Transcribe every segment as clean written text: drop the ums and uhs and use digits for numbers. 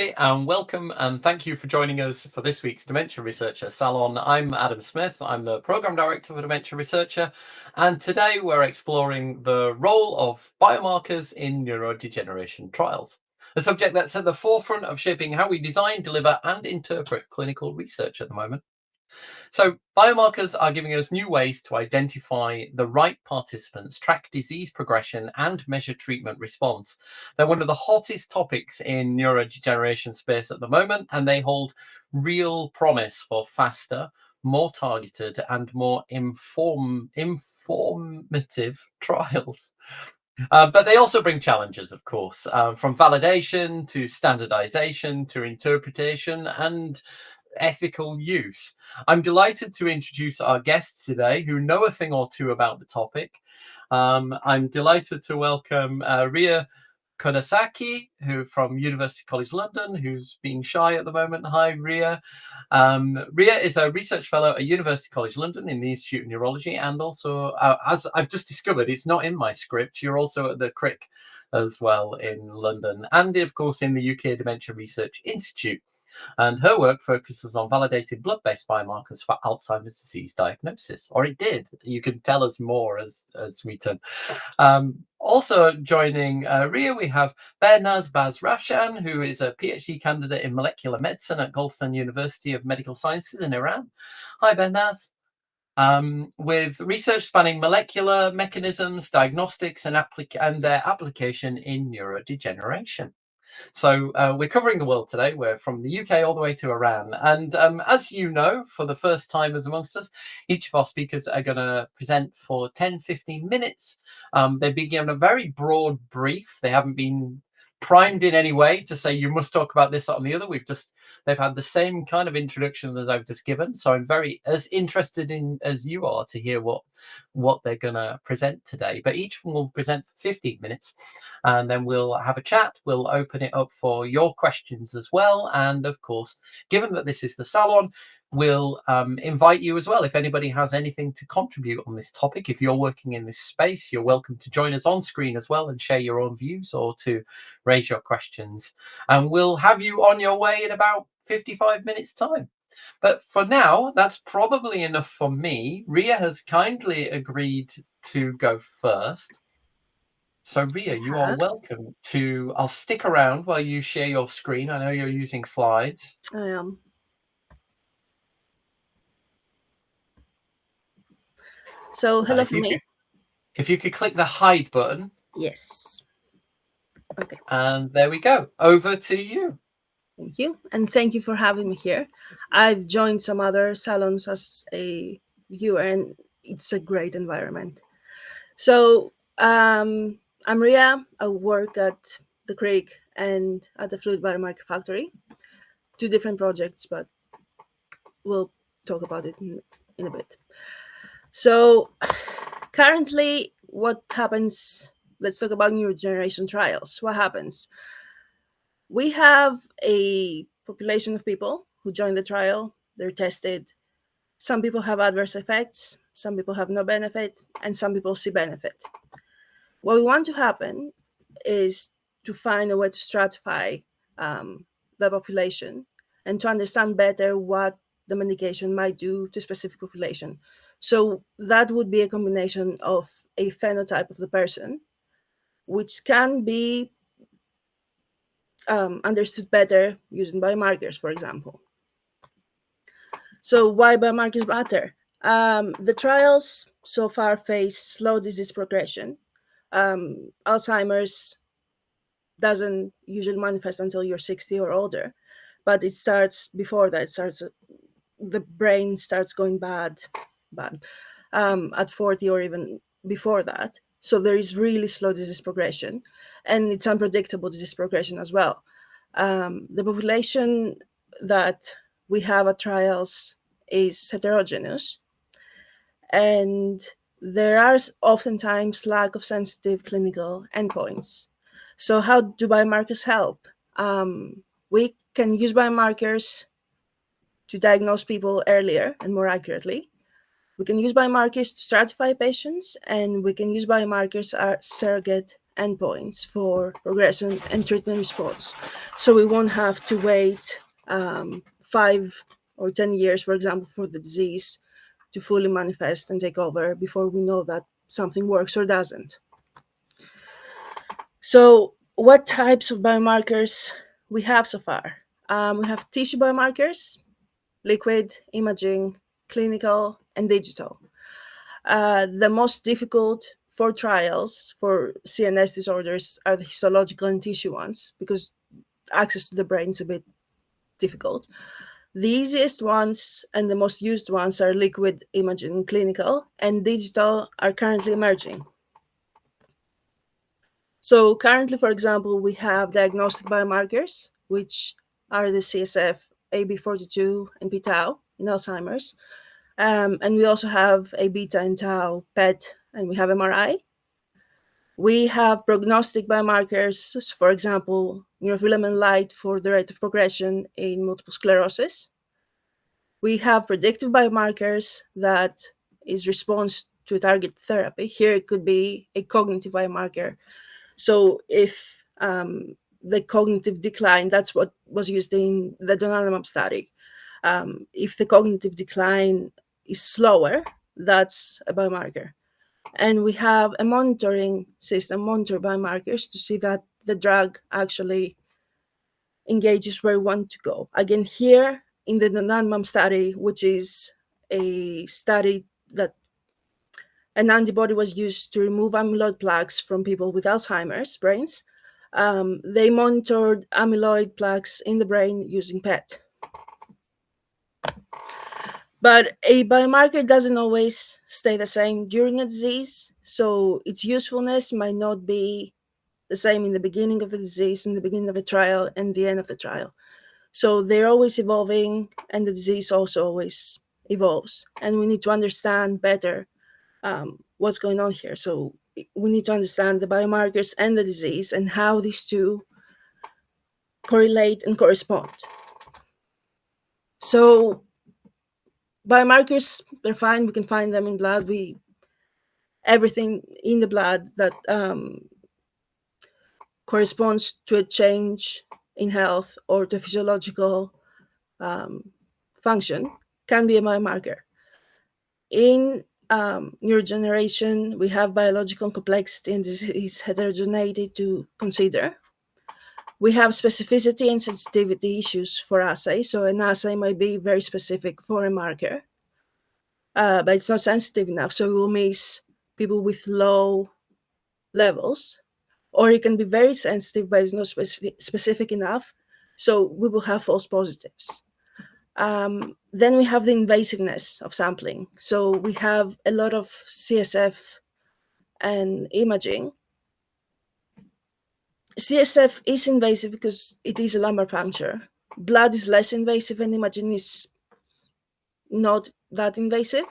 everybody, and welcome and thank you for joining us for this week's Dementia Researcher Salon. I'm Adam Smith. I'm the Programme Director for Dementia Researcher, and today we're exploring the role of biomarkers in neurodegeneration trials, a subject that's at the forefront of shaping how we design, deliver, and interpret clinical research at the moment. So biomarkers are giving us new ways to identify the right participants, track disease progression, and measure treatment response. They're one of the hottest topics in neurodegeneration space at the moment, and they hold real promise for faster, more targeted, and more informative trials. But they also bring challenges, of course, from validation to standardization to interpretation and ethical use. I'm delighted to introduce our guests today who know a thing or two about the topic. I'm delighted to welcome Ria Kodosaki, who from University College London, who's being shy at the moment. Hi, Ria. Ria is a research fellow at University College London in the Institute of Neurology, and also, as I've just discovered, it's not in my script, you're also at the CRIC as well in London, and of course in the UK Dementia Research Institute. And her work focuses on validated blood-based biomarkers for Alzheimer's disease diagnosis, or it did. You can tell us more as we turn. Also joining Ria, we have Behnaz Bazrafshan, who is a PhD candidate in molecular medicine at Golestan University of Medical Sciences in Iran. Hi, Behnaz. With research spanning molecular mechanisms, diagnostics, and their application in neurodegeneration. So we're covering the world today. We're from the UK all the way to Iran. And as you know, for the first timers amongst us, each of our speakers are going to present for 10-15 minutes. They've been given a very broad brief. They haven't been primed in any way to say you must talk about this, that, and the other. They've had the same kind of introduction as I've just given. So I'm very as interested in as you are to hear what they're going to present today. But each of them will present for 15 minutes, and then we'll have a chat. We'll open it up for your questions as well. And of course, given that this is the Salon, we'll invite you as well. If anybody has anything to contribute on this topic, if you're working in this space, you're welcome to join us on screen as well and share your own views or to raise your questions. And we'll have you on your way in about 55 minutes time. But for now, that's probably enough for me. Ria has kindly agreed to go first. So Ria, you are welcome to, I'll stick around while you share your screen. I know you're using slides. I am. So hello for me. If you could click the hide button. Yes. Okay. And there we go. Over to you. Thank you. And thank you for having me here. I've joined some other salons as a viewer, and it's a great environment. So I'm Ria. I work at the CRIC and at the Fluid Biomarker Factory. 2 different projects, but we'll talk about it in a bit. So currently, what happens, let's talk about neurodegeneration trials. What happens? We have a population of people who join the trial. They're tested. Some people have adverse effects, some people have no benefit, and some people see benefit. What we want to happen is to find a way to stratify the population and to understand better what the medication might do to a specific population. So that would be a combination of a phenotype of the person, which can be understood better using biomarkers, for example. So why biomarkers matter? The trials so far face slow disease progression. Alzheimer's doesn't usually manifest until you're 60 or older, but it starts before that. The brain starts going bad at 40 or even before that. So there is really slow disease progression, and it's unpredictable disease progression as well. The population that we have at trials is heterogeneous, and there are oftentimes lack of sensitive clinical endpoints. So how do biomarkers help? We can use biomarkers to diagnose people earlier and more accurately. We can use biomarkers to stratify patients, and we can use biomarkers as surrogate endpoints for progression and treatment response. So we won't have to wait 5 or 10 years, for example, for the disease to fully manifest and take over before we know that something works or doesn't. So what types of biomarkers we have so far? We have tissue biomarkers, liquid, imaging, clinical, and digital. The most difficult for trials for CNS disorders are the histological and tissue ones because access to the brain is a bit difficult. The easiest ones and the most used ones are liquid, imaging, and clinical, and digital are currently emerging. So currently, for example, we have diagnostic biomarkers, which are the CSF, AB42, and p-tau in Alzheimer's. And we also have A beta and tau PET, and we have MRI. We have prognostic biomarkers, for example, neurofilament light for the rate of progression in multiple sclerosis. We have predictive biomarkers that is response to a target therapy. Here it could be a cognitive biomarker. So if the cognitive decline, that's what was used in the donanemab study. If the cognitive decline is slower, that's a biomarker. And we have a monitoring system, monitor biomarkers to see that the drug actually engages where we want to go. Again, here in the donanemab study, which is a study that an antibody was used to remove amyloid plaques from people with Alzheimer's brains, they monitored amyloid plaques in the brain using PET. But a biomarker doesn't always stay the same during a disease, so its usefulness might not be the same in the beginning of the disease, in the beginning of the trial, and the end of the trial. So they're always evolving, and the disease also always evolves. And we need to understand better what's going on here. So we need to understand the biomarkers and the disease and how these two correlate and correspond. So biomarkers, they're fine. We can find them in blood. Everything in the blood that corresponds to a change in health or to physiological function can be a biomarker. In neurodegeneration, we have biological complexity and disease heterogeneity to consider. We have specificity and sensitivity issues for assay. So an assay might be very specific for a marker, but it's not sensitive enough. So we will miss people with low levels, or it can be very sensitive, but it's not specific enough. So we will have false positives. Then we have the invasiveness of sampling. So we have a lot of CSF and imaging. CSF is invasive because it is a lumbar puncture. Blood is less invasive and imaging is not that invasive.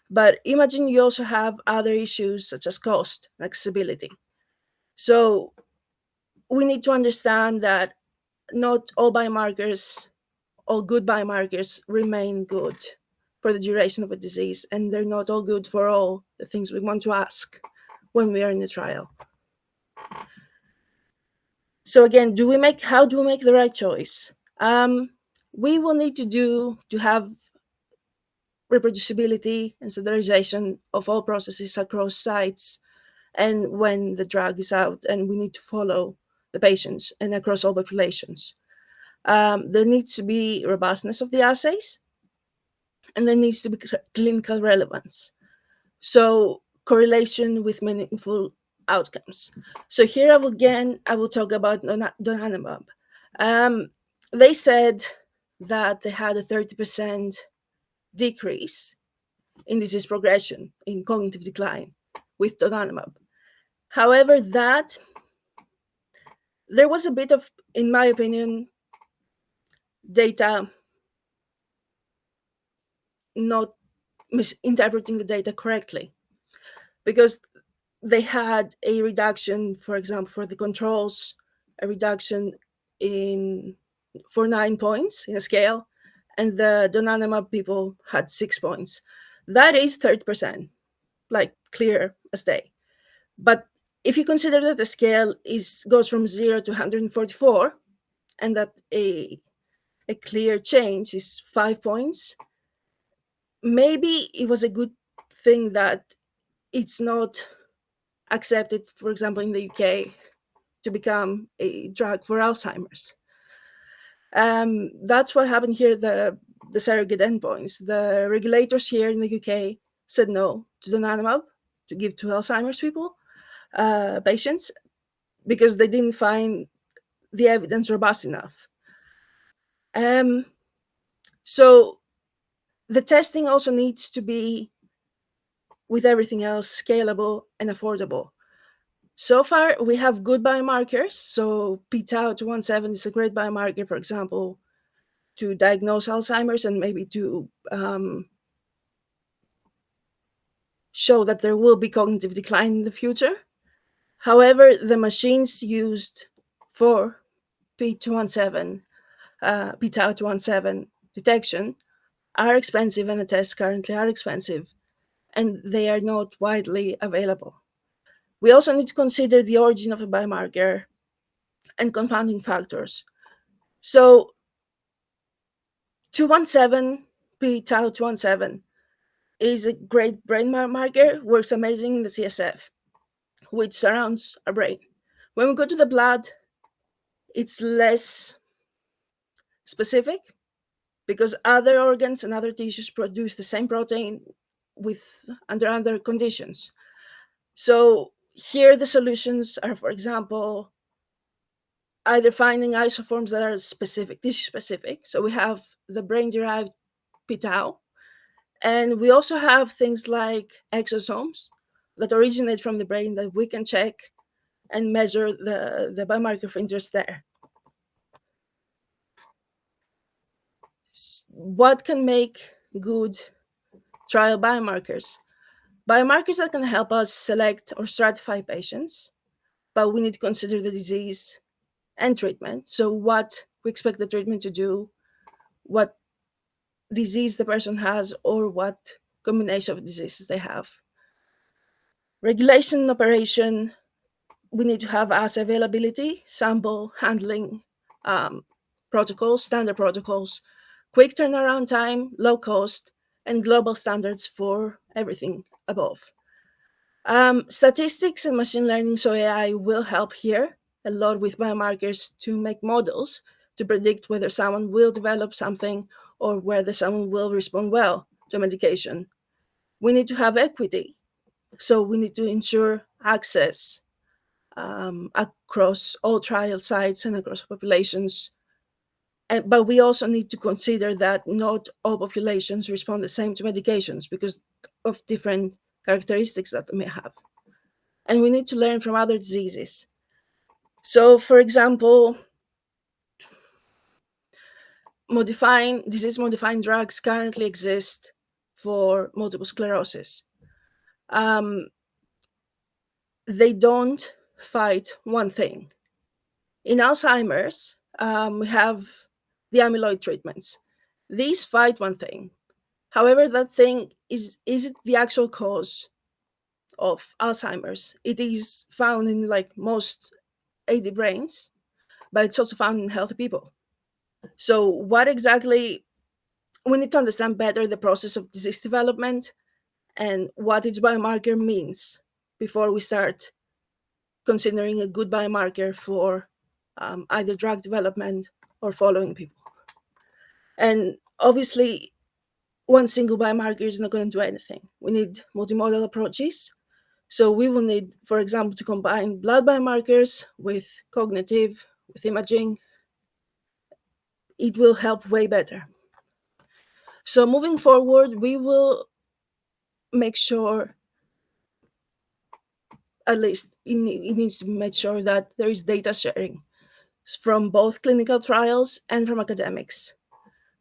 But imaging, you also have other issues such as cost and accessibility. So we need to understand that not all biomarkers, all good biomarkers remain good for the duration of a disease, and they're not all good for all the things we want to ask when we are in the trial. So again, how do we make the right choice? We will need to have reproducibility and standardization of all processes across sites and when the drug is out, and we need to follow the patients and across all populations. There needs to be robustness of the assays, and there needs to be clinical relevance. So correlation with meaningful outcomes. So here I will talk about donanemab. They said that they had a 30% decrease in disease progression, in cognitive decline with donanemab. However, there was a bit of, in my opinion, data not misinterpreting the data correctly, because they had a reduction, for example, for the controls, a reduction for 9 points in a scale, and the donanemab people had 6 points. That is 30%, like clear as day. But If you consider that the scale goes from 0 to 144, and that a clear change is 5 points, maybe it was a good thing that it's not accepted, for example, in the UK, to become a drug for Alzheimer's. That's what happened here, the surrogate endpoints. The regulators here in the UK said no to donanemab to give to Alzheimer's patients, because they didn't find the evidence robust enough. So the testing also needs to be, with everything else, scalable and affordable. So far, we have good biomarkers. So p-tau 217 is a great biomarker, for example, to diagnose Alzheimer's and maybe to show that there will be cognitive decline in the future. However, the machines used for p217, p-tau 217 detection are expensive, and the tests currently are expensive, and they are not widely available. We also need to consider the origin of a biomarker and confounding factors. So 217, p-tau 217, is a great brain marker, works amazing in the CSF, which surrounds our brain. When we go to the blood, it's less specific, because other organs and other tissues produce the same protein under other conditions. So here the solutions are, for example, either finding isoforms that are specific, tissue specific. So we have the brain-derived p-tau, and we also have things like exosomes that originate from the brain that we can check and measure the biomarker of interest there. What can make good trial biomarkers? Biomarkers that can help us select or stratify patients, but we need to consider the disease and treatment. So what we expect the treatment to do, what disease the person has, or what combination of diseases they have. Regulation and operation, we need to have assay availability, sample handling protocols, standard protocols, quick turnaround time, low cost, and global standards for everything above. Statistics and machine learning, so AI, will help here a lot with biomarkers to make models to predict whether someone will develop something or whether someone will respond well to medication. We need to have equity, so we need to ensure access across all trial sites and across populations. But we also need to consider that not all populations respond the same to medications because of different characteristics that they may have. And we need to learn from other diseases. So, for example, disease-modifying drugs currently exist for multiple sclerosis. They don't fight one thing. In Alzheimer's, we have the amyloid treatments. These fight one thing. However, that thing is it the actual cause of Alzheimer's? It is found in like most AD brains, but it's also found in healthy people. So what exactly, we need to understand better the process of disease development and what each biomarker means before we start considering a good biomarker for either drug development or following people. And obviously, one single biomarker is not going to do anything. We need multimodal approaches. So we will need, for example, to combine blood biomarkers with cognitive, with imaging. It will help way better. So moving forward, we will make sure, at least it needs to make sure that there is data sharing from both clinical trials and from academics.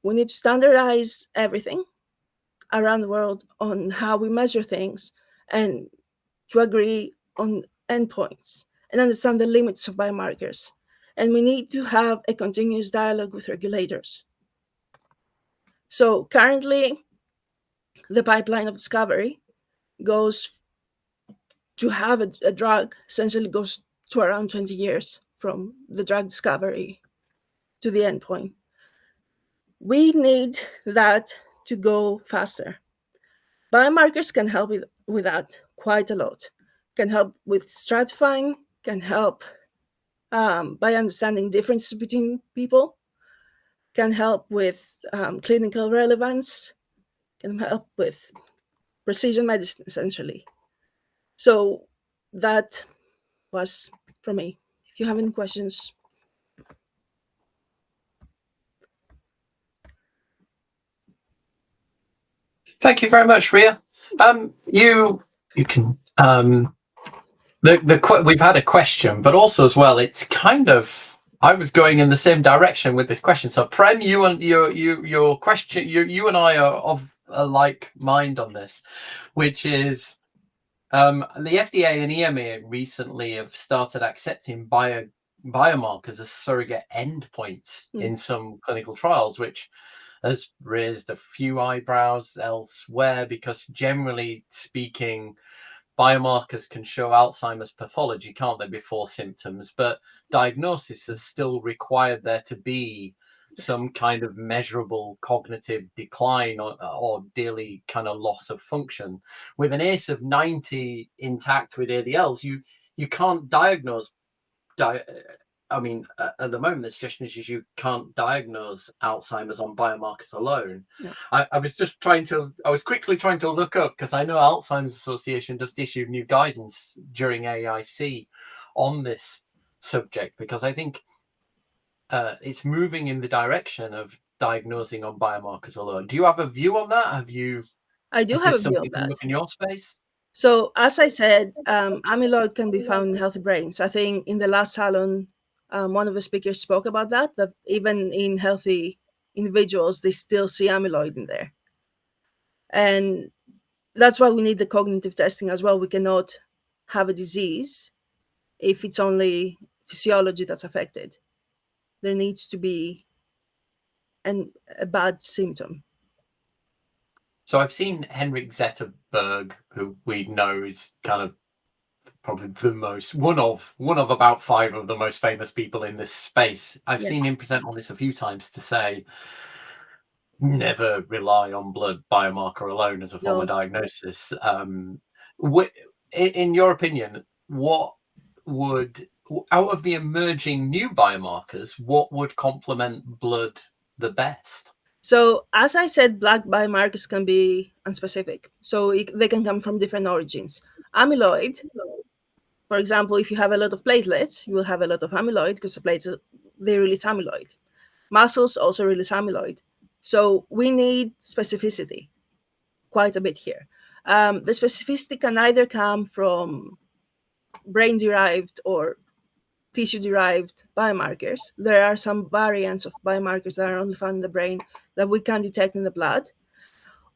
We need to standardize everything around the world on how we measure things and to agree on endpoints and understand the limits of biomarkers. And we need to have a continuous dialogue with regulators. So currently, the pipeline of discovery goes to have a drug essentially goes to around 20 years from the drug discovery to the endpoint. We need that to go faster. Biomarkers can help with that quite a lot. Can help with stratifying, can help by understanding differences between people, can help with clinical relevance, can help with precision medicine, essentially. So that was from me. If you have any questions. Thank you very much, Ria. You can we've had a question, but also as well, it's kind of, I was going in the same direction with this question. So Prem, you and your question, you and I are of a like mind on this, which is the FDA and EMA recently have started accepting biomarkers as surrogate endpoints in some clinical trials, which has raised a few eyebrows elsewhere, because generally speaking, biomarkers can show Alzheimer's pathology, can't they, before symptoms, but diagnosis is still required there to be some kind of measurable cognitive decline or daily kind of loss of function. With an ACE of 90 intact with ADLs, you can't diagnose I mean, at the moment, the suggestion is you can't diagnose Alzheimer's on biomarkers alone. No. I was quickly trying to look up, because I know Alzheimer's Association just issued new guidance during AIC on this subject, because I think it's moving in the direction of diagnosing on biomarkers alone. Do you have a view on that? I do Is have a this view something on coming that. up in your space? So, as I said, amyloid can be found in healthy brains. I think in the last Salon, one of the speakers spoke about that even in healthy individuals, they still see amyloid in there. And that's why we need the cognitive testing as well. We cannot have a disease if it's only physiology that's affected. There needs to be a bad symptom. So I've seen Henrik Zetterberg, who we know is kind of probably one of about 5 of the most famous people in this space. I've seen him present on this a few times to say, never rely on blood biomarker alone as a form of diagnosis. In your opinion, what would, out of the emerging new biomarkers, what would complement blood the best? So, as I said, blood biomarkers can be unspecific. So, they can come from different origins. Amyloid, for example, if you have a lot of platelets, you will have a lot of amyloid because the platelets, they release amyloid. Muscles also release amyloid. So, we need specificity quite a bit here. The specificity can either come from brain derived or tissue derived biomarkers. There are some variants of biomarkers that are only found in the brain that we can detect in the blood.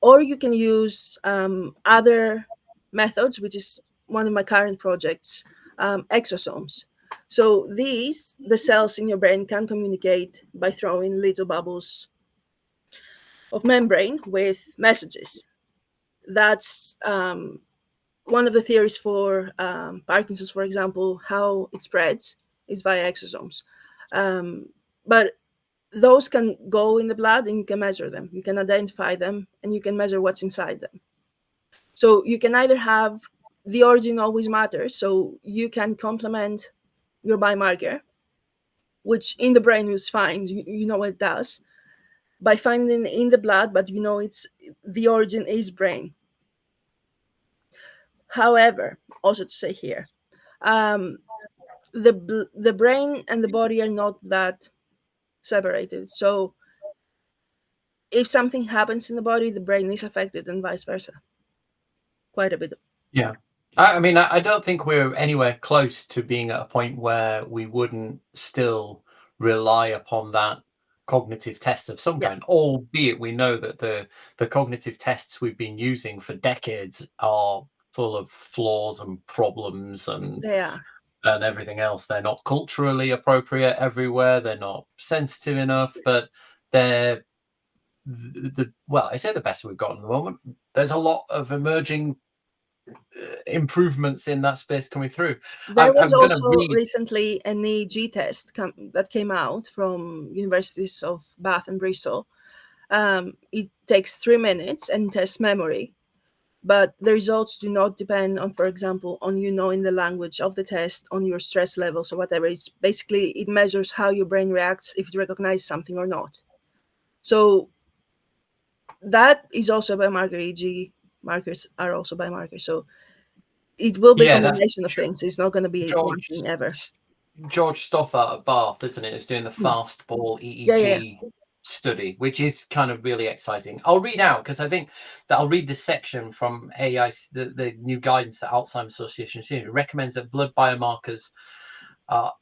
Or you can use other methods, which is one of my current projects, exosomes. So the cells in your brain can communicate by throwing little bubbles of membrane with messages. That's one of the theories for Parkinson's, for example, how it spreads is via exosomes. But those can go in the blood and you can measure them. You can identify them and you can measure what's inside them. So you can either have the origin always matters, so you can complement your biomarker, which in the brain is fine, you know what it does, by finding it in the blood, but you know it's the origin is brain. However, also to say here, the brain and the body are not that separated. So if something happens in the body, the brain is affected, and vice versa. Quite a bit. Yeah. I mean, I don't think we're anywhere close to being at a point where we wouldn't still rely upon that cognitive test of some kind, albeit we know that the cognitive tests we've been using for decades are full of flaws and problems and everything else. They're not culturally appropriate everywhere. They're not sensitive enough, but they're I say the best we've got at the moment. There's a lot of emerging improvements in that space coming through. There was I'm going to also read. recently an EEG test that came out from universities of Bath and Bristol. It takes 3 minutes and tests memory, but the results do not depend on, for example, on you knowing the language of the test, on your stress levels or whatever. It's basically, it measures how your brain reacts if it recognizes something or not. So that is also a biomarker. EEG markers are also biomarkers. So it will be a Yeah, that's combination of things. It's not going to be one George thing ever. George Stoffer at Bath, isn't it? Is doing the Mm. fastball Yeah, yeah. EEG study, which is kind of really exciting. I'll read out because I think that I'll read this section from AI, the new guidance that Alzheimer's Association is doing. It recommends that blood biomarkers are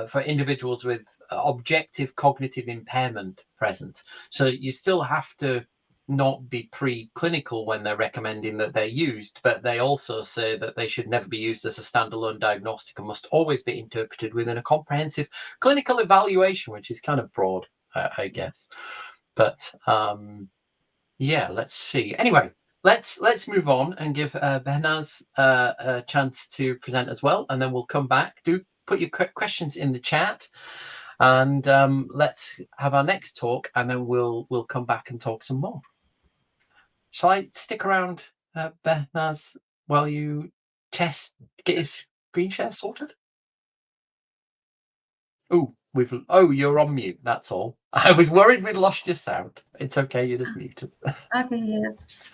for individuals with objective cognitive impairment present. So you still have to not be preclinical when they're recommending that they're used, but they also say that they should never be used as a standalone diagnostic and must always be interpreted within a comprehensive clinical evaluation, which is kind of broad, I guess. But yeah, let's see. Anyway, let's move on and give Behnaz a chance to present as well, and then we'll come back. Do put your questions in the chat, and let's have our next talk, and then we'll come back and talk some more. Shall I stick around, Behnaz, while you get your screen share sorted? Oh, you're on mute. That's all. I was worried we'd lost your sound. It's okay. You're just muted. Okay, yes.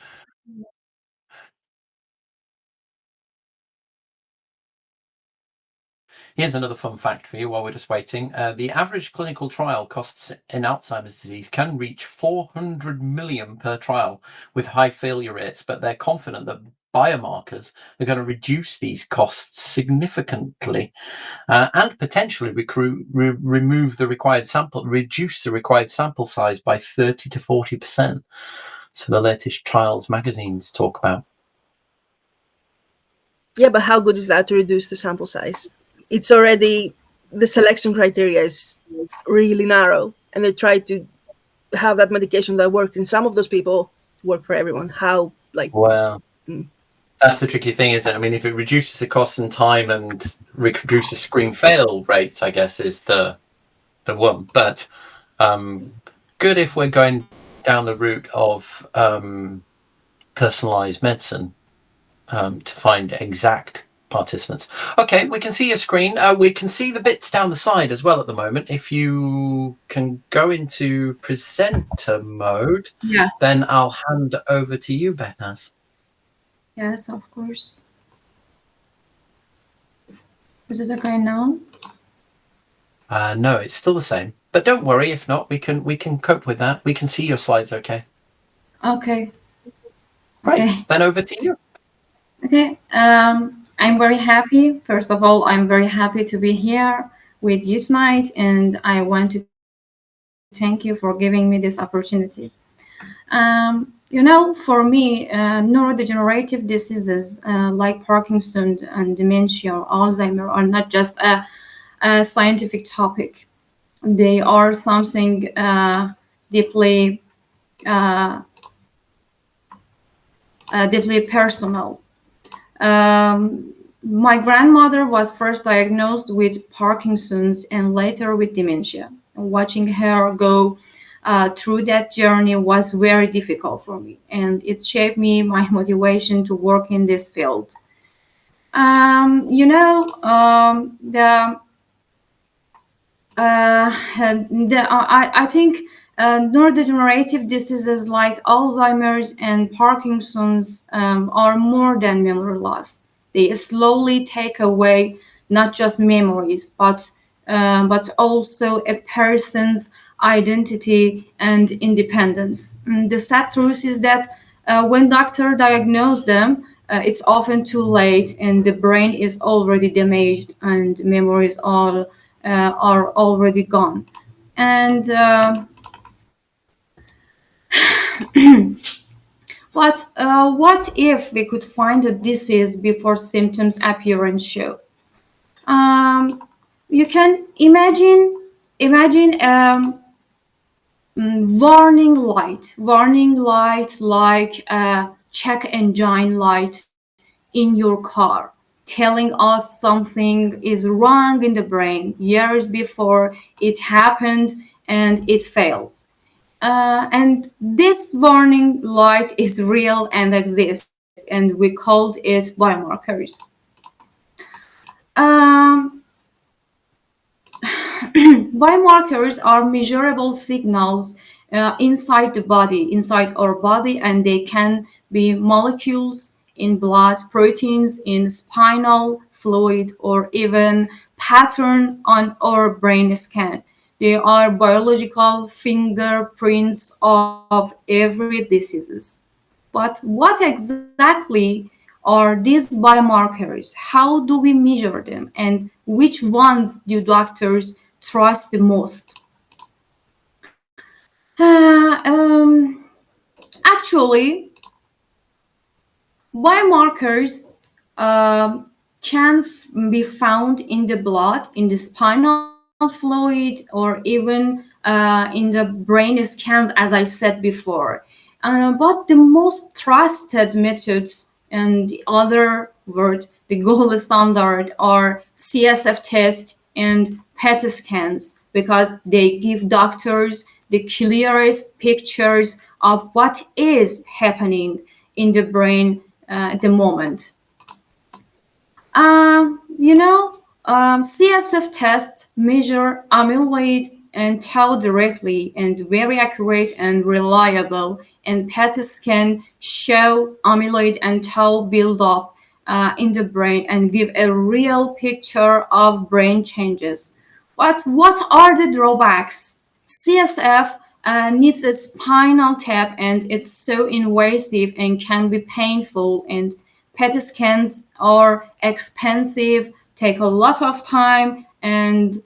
Here's another fun fact for you while we're just waiting. The average clinical trial costs in Alzheimer's disease can reach 400 million per trial with high failure rates, but they're confident that biomarkers are going to reduce these costs significantly and potentially reduce the required sample size by 30 to 40%. So the latest trials magazines talk about. Yeah, but how good is that to reduce the sample size? It's already, the selection criteria is really narrow, and they try to have that medication that worked in some of those people work for everyone. How, like, Well, that's the tricky thing, isn't it? I mean, if it reduces the cost and time and reduces screen fail rates, I guess is the one. But good if we're going down the route of personalized medicine to find exact participants. Okay, we can see your screen. We can see the bits down the side as well at the moment. If you can go into presenter mode, Yes. then I'll hand over to you, Behnaz. Yes, of course. Is it okay now? No, it's still the same. But don't worry, if not, we can cope with that. We can see your slides okay. Okay. Right, Okay. then over to you. Okay. I'm very happy. First of all, I'm very happy to be here with you tonight, and I want to thank you for giving me this opportunity. For me, neurodegenerative diseases like Parkinson and dementia or Alzheimer are not just a scientific topic. They are something deeply personal. My grandmother was first diagnosed with Parkinson's and later with dementia. Watching her go through that journey was very difficult for me, and it shaped my motivation to work in this field. I think neurodegenerative diseases like Alzheimer's and Parkinson's are more than memory loss. They slowly take away not just memories, but also a person's identity and independence. The sad truth is that when doctors diagnose them, it's often too late, and the brain is already damaged, and memories are already gone. And what if we could find a disease before symptoms appear and show? You can imagine warning light like a check engine light in your car, telling us something is wrong in the brain years before it happened and it failed. And this warning light is real and exists, and we called it biomarkers. Um, Biomarkers are measurable signals inside the body, inside our body, and they can be molecules in blood, proteins in spinal fluid, or even pattern on our brain scan. They are biological fingerprints of every diseases. But what exactly are these biomarkers? How do we measure them? And which ones do doctors trust the most? Actually, biomarkers can be found in the blood, in the spinal fluid, or even in the brain scans, as I said before. But the most trusted methods, and the other word, the gold standard, are CSF tests and PET scans, because they give doctors the clearest pictures of what is happening in the brain at the moment. CSF tests measure amyloid and tau directly, and very accurate and reliable. And PET scan show amyloid and tau buildup in the brain and give a real picture of brain changes. But what are the drawbacks? CSF needs a spinal tap, and it's so invasive and can be painful, and PET scans are expensive, take a lot of time, and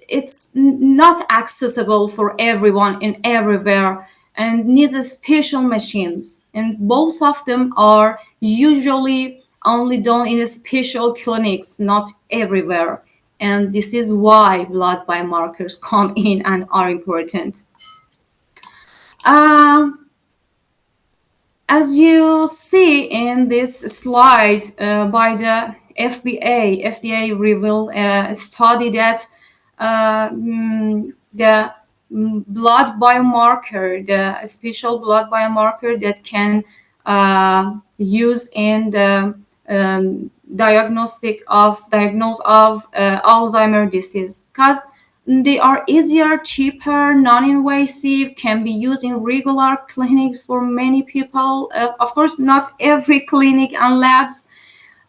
it's not accessible for everyone and everywhere, and needs special machines. And both of them are usually only done in special clinics, not everywhere. And this is why blood biomarkers come in and are important. As you see in this slide by the FDA revealed a study that the blood biomarker, the special blood biomarker that can use in the diagnose of Alzheimer disease, because they are easier, cheaper, non-invasive, can be used in regular clinics for many people. Of course, not every clinic and labs,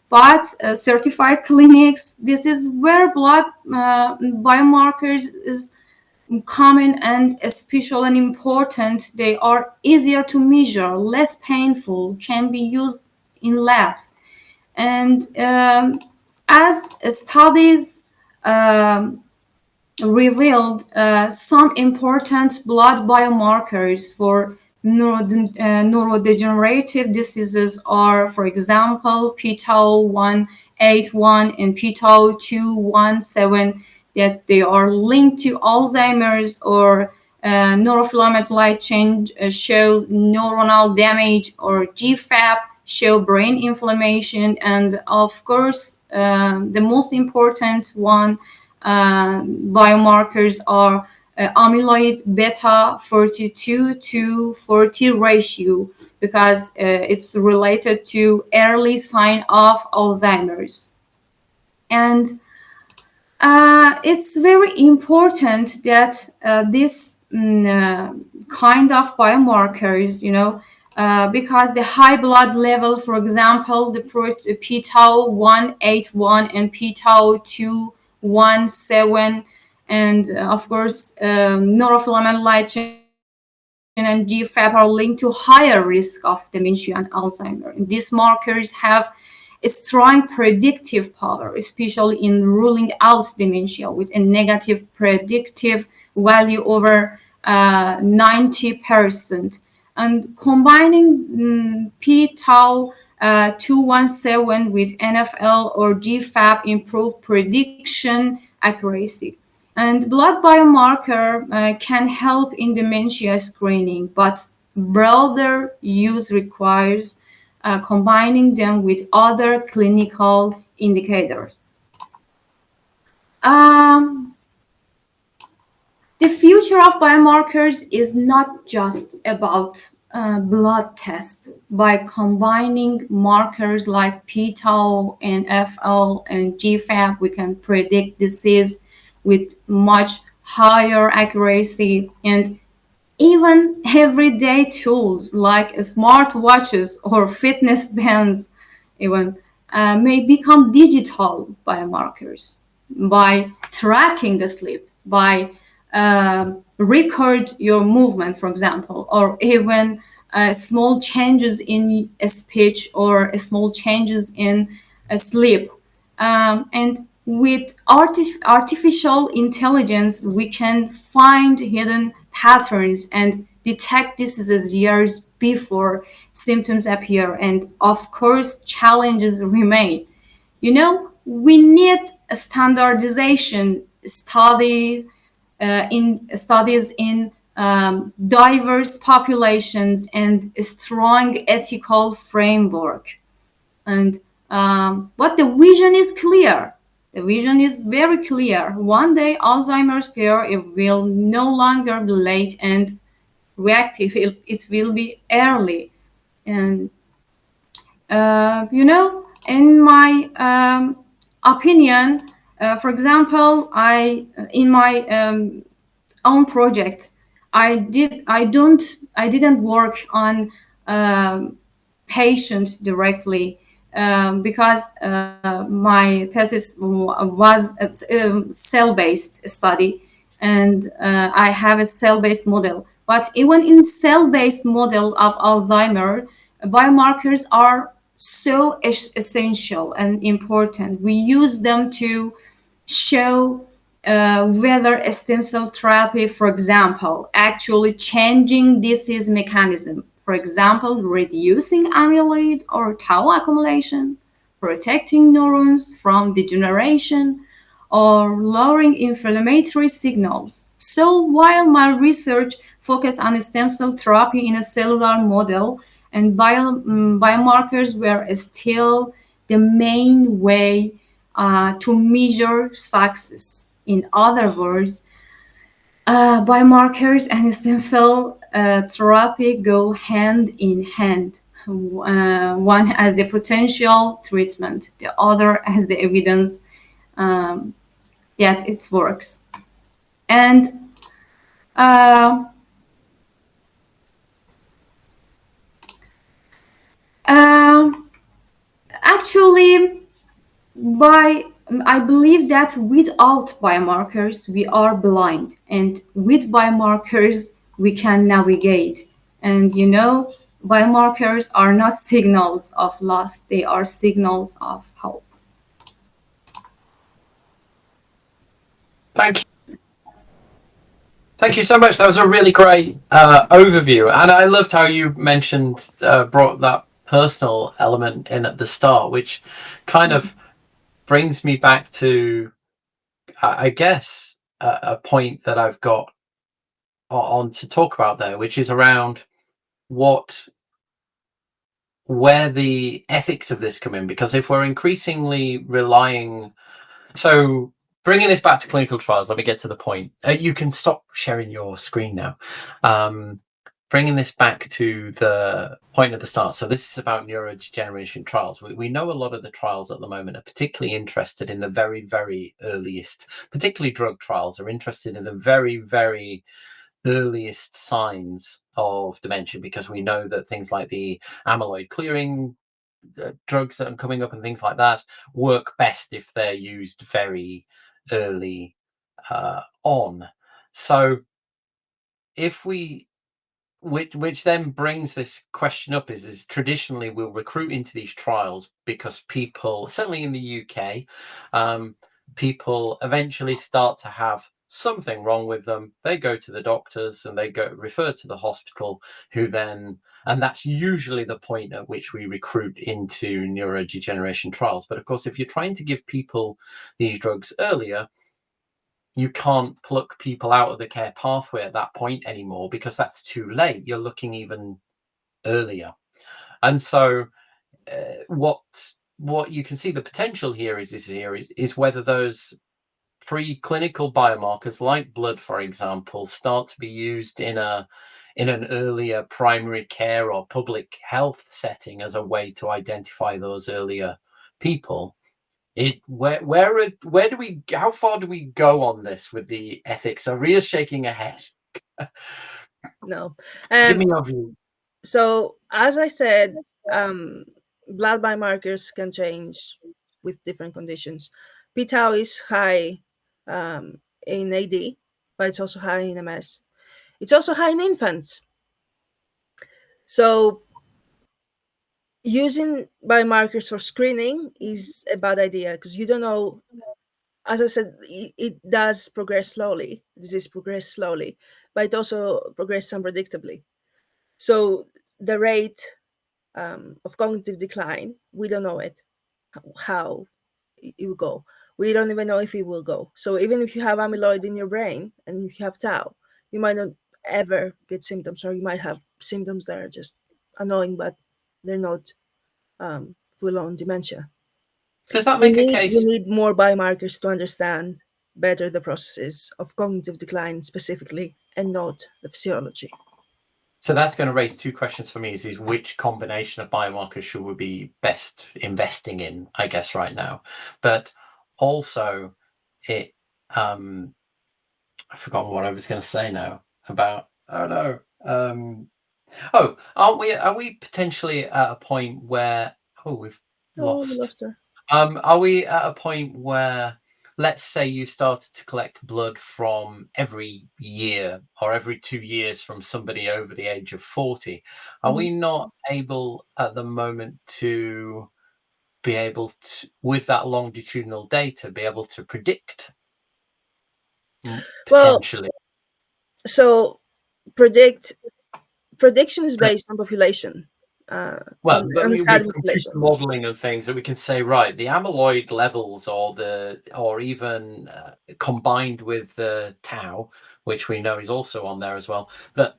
but certified clinics. This is where blood biomarkers is common and special and important. They are easier to measure, less painful, can be used in labs. And as studies revealed, some important blood biomarkers for neurodegenerative diseases are, for example, p-tau181 and p-tau217, that they are linked to Alzheimer's, or neurofilament light chain show neuronal damage, or GFAP show brain inflammation, and of course, the most important one, biomarkers are amyloid beta 42 to 40 ratio, because it's related to early sign of Alzheimer's. And it's very important that this kind of biomarkers, because the high blood level, for example, the p-tau181 and p-tau217, and of course, neurofilament light chain and GFAP are linked to higher risk of dementia and Alzheimer. And these markers have a strong predictive power, especially in ruling out dementia, with a negative predictive value over 90%. And combining p-tau 217 with NFL or GFAP improve prediction accuracy. And blood biomarker can help in dementia screening, but broader use requires combining them with other clinical indicators. The future of biomarkers is not just about blood tests. By combining markers like p-tau and FL and GFAP, we can predict disease with much higher accuracy, and even everyday tools like smartwatches or fitness bands even may become digital biomarkers by tracking the sleep, by record your movement, for example, or even small changes in speech or small changes in sleep. And with artificial intelligence, we can find hidden patterns and detect diseases years before symptoms appear. And of course, challenges remain. We need a standardization studies in diverse populations and a strong ethical framework. And but the vision is clear. The vision is very clear. One day, Alzheimer's care, it will no longer be late and reactive. It will be early. And in my opinion, for example, in my own project, I didn't work on patients directly because my thesis was a cell-based study, and I have a cell-based model. But even in cell-based model of Alzheimer, biomarkers are so essential and important. We use them to show whether a stem cell therapy, for example, actually changing disease mechanism. For example, reducing amyloid or tau accumulation, protecting neurons from degeneration, or lowering inflammatory signals. So while my research focused on stem cell therapy in a cellular model, and biomarkers were still the main way to measure success. In other words, biomarkers and stem cell therapy go hand in hand. One as the potential treatment, the other as the evidence that it works. And actually, I believe that without biomarkers, we are blind, and with biomarkers, we can navigate. And biomarkers are not signals of loss, they are signals of hope. Thank you. Thank you so much. That was a really great overview. And I loved how you mentioned, brought that personal element in at the start, which kind of brings me back to, I guess, a point that I've got on to talk about there, which is around where the ethics of this come in. Because if we're increasingly relying, so bringing this back to clinical trials, let me get to the point. You can stop sharing your screen now. Bringing this back to the point at the start. So this is about neurodegeneration trials. We know a lot of the trials at the moment are particularly interested in the very, very earliest, particularly drug trials, are interested in the very, very earliest signs of dementia, because we know that things like the amyloid clearing drugs that are coming up and things like that work best if they're used very early on. So if we, which then brings this question up, is traditionally we'll recruit into these trials because people, certainly in the UK, people eventually start to have something wrong with them. They go to the doctors and they go referred to the hospital, who then, and that's usually the point at which we recruit into neurodegeneration trials. But of course, if you're trying to give people these drugs earlier, you can't pluck people out of the care pathway at that point anymore, because that's too late. You're looking even earlier. And so what you can see the potential here is whether those preclinical biomarkers like blood, for example, start to be used in an earlier primary care or public health setting as a way to identify those earlier people. Where do we, how far do we go on this with the ethics? So Ria's shaking her head. No. Give me your view. So, as I said, blood biomarkers can change with different conditions. P-tau is high in AD, but it's also high in MS. It's also high in infants. So, using biomarkers for screening is a bad idea because you don't know. As I said, it does progress slowly. Disease progress slowly, but it also progresses unpredictably. So the rate of cognitive decline, we don't know it, how it will go. We don't even know if it will go. So even if you have amyloid in your brain and if you have tau, you might not ever get symptoms, or you might have symptoms that are just annoying, but they're not full-on dementia. Does that make a case? We need more biomarkers to understand better the processes of cognitive decline specifically, and not the physiology. So that's going to raise two questions for me: is which combination of biomarkers should we be best investing in, I guess, right now? But also, I've forgotten what I was going to say now about. Are we potentially at a point where we've lost? We lost her. Are we at a point where, let's say you started to collect blood from every year or every 2 years from somebody over the age of 40? Are we not able at the moment to be able to, with that longitudinal data, be able to predict potentially? Well, so prediction is based on population. But with population modeling and things, that we can say, right, the amyloid levels or even combined with the tau, which we know is also on there as well, that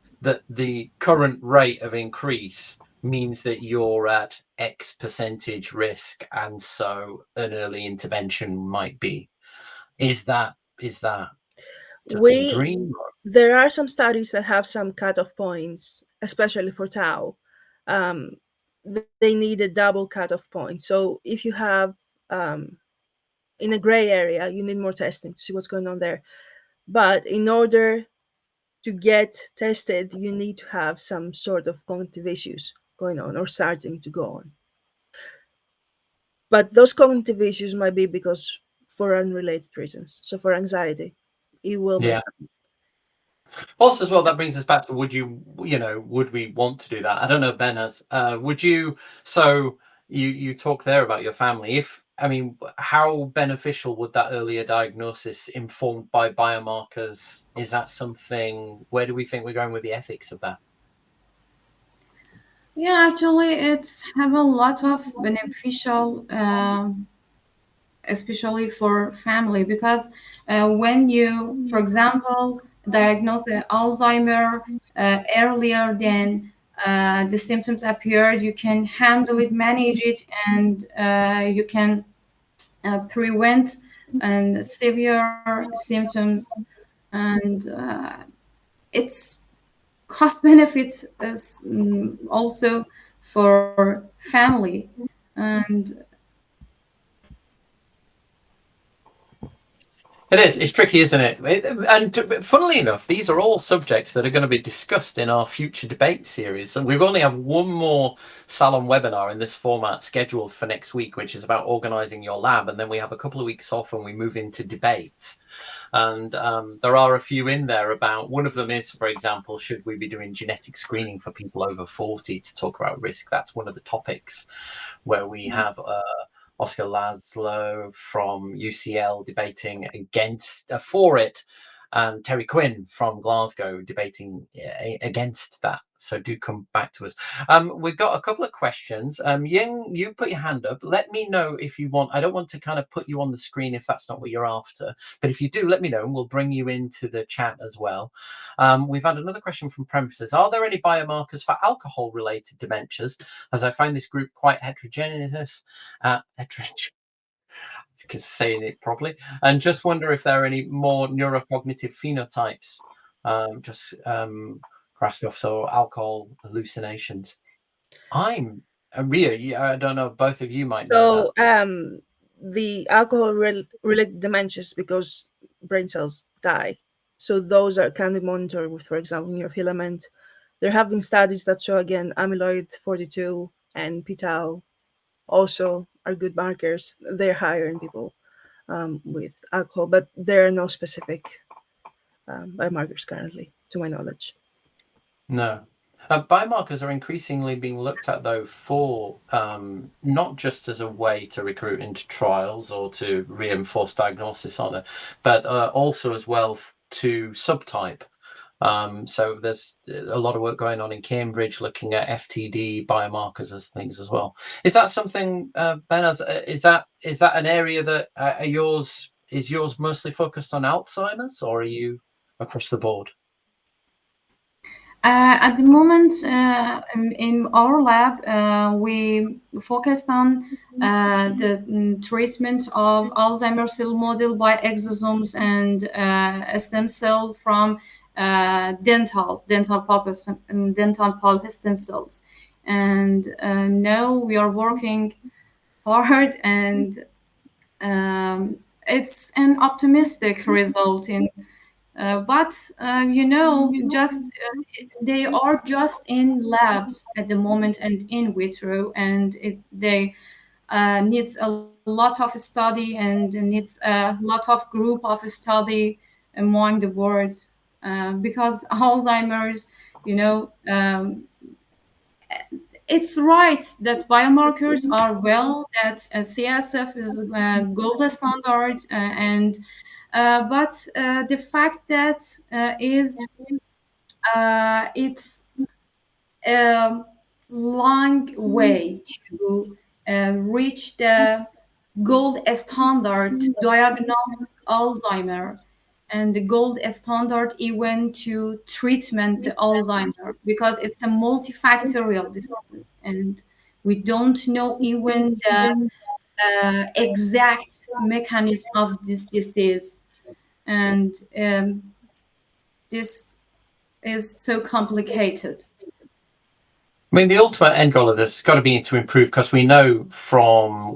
the current rate of increase means that you're at X percentage risk, and so an early intervention might be. Is that just a dream? There are some studies that have some cutoff points, especially for tau. They need a double cutoff point. So if you have in a gray area, you need more testing to see what's going on there. But in order to get tested, you need to have some sort of cognitive issues going on or starting to go on. But those cognitive issues might be because for unrelated reasons. So for anxiety, it will mess up. Also, as well, that brings us back to would we want to do that? I don't know, Behnaz, would you? So you talk there about your family. How beneficial would that earlier diagnosis informed by biomarkers? Is that something? Where do we think we're going with the ethics of that? Yeah, actually, it's have a lot of beneficial, especially for family, because when you, for example, diagnose Alzheimer earlier than the symptoms appear, you can handle it, manage it, and you can prevent and severe symptoms, and it's cost benefit is also for family. And It's tricky, isn't it? And funnily enough, these are all subjects that are going to be discussed in our future debate series. And we've only have one more Salon webinar in this format scheduled for next week, which is about organizing your lab. And then we have a couple of weeks off and we move into debates. And there are a few in there about, one of them is, for example, should we be doing genetic screening for people over 40 to talk about risk? That's one of the topics where we have Oscar Laszlo from UCL debating for it, and Terry Quinn from Glasgow debating against that. So do come back to us. We've got a couple of questions. Ying, you put your hand up. Let me know if you want. I don't want to kind of put you on the screen if that's not what you're after. But if you do, let me know and we'll bring you into the chat as well. We've had another question from Premises. Are there any biomarkers for alcohol-related dementias? As I find this group quite heterogeneous. Because saying it properly, and just wonder if there are any more neurocognitive phenotypes, Kraskov or alcohol hallucinations. I'm Ria. I don't know. Both of you might know that. The alcohol-related dementias because brain cells die. So those can be monitored with, for example, neurofilament. There have been studies that show again amyloid 42 and p-tau also are good markers. They're higher in people with alcohol, but there are no specific biomarkers currently, to my knowledge. No. Biomarkers are increasingly being looked at, though, for not just as a way to recruit into trials or to reinforce diagnosis on it, but also as well to subtype. So there's a lot of work going on in Cambridge looking at FTD biomarkers as things as well. Is that something, Behnaz, is that an area that is yours mostly focused on Alzheimer's, or are you across the board? At the moment, in our lab, we focused on the treatment of Alzheimer's cell model by exosomes and a stem cell from dental pulp stem cells. And now we are working hard, and it's an optimistic result but just they are just in labs at the moment and in vitro, and they needs a lot of study and needs a lot of group of study among the world because Alzheimer's, it's right that biomarkers are that CSF is gold standard and but the fact that it's a long way to reach the gold standard to diagnose Alzheimer and the gold standard even to treatment the Alzheimer, because it's a multifactorial disease and we don't know even the exact mechanism of this disease, and this is so complicated. I mean, the ultimate end goal of this has got to be to improve, because we know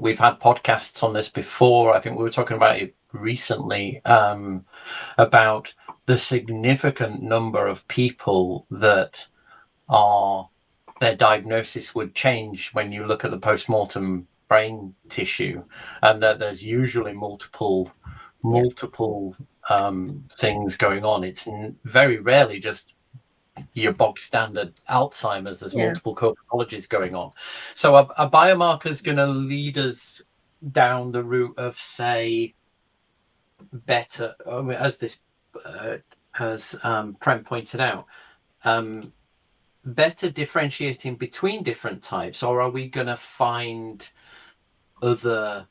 we've had podcasts on this before. I think we were talking about it recently, about the significant number of people that their diagnosis would change when you look at the post-mortem brain tissue, and that there's usually multiple things going on. It's very rarely just your bog standard Alzheimer's. There's multiple co-pathologies going on. So a biomarker is going to lead us down the route of, say, better, as Prem pointed out, better differentiating between different types, or are we going to find other,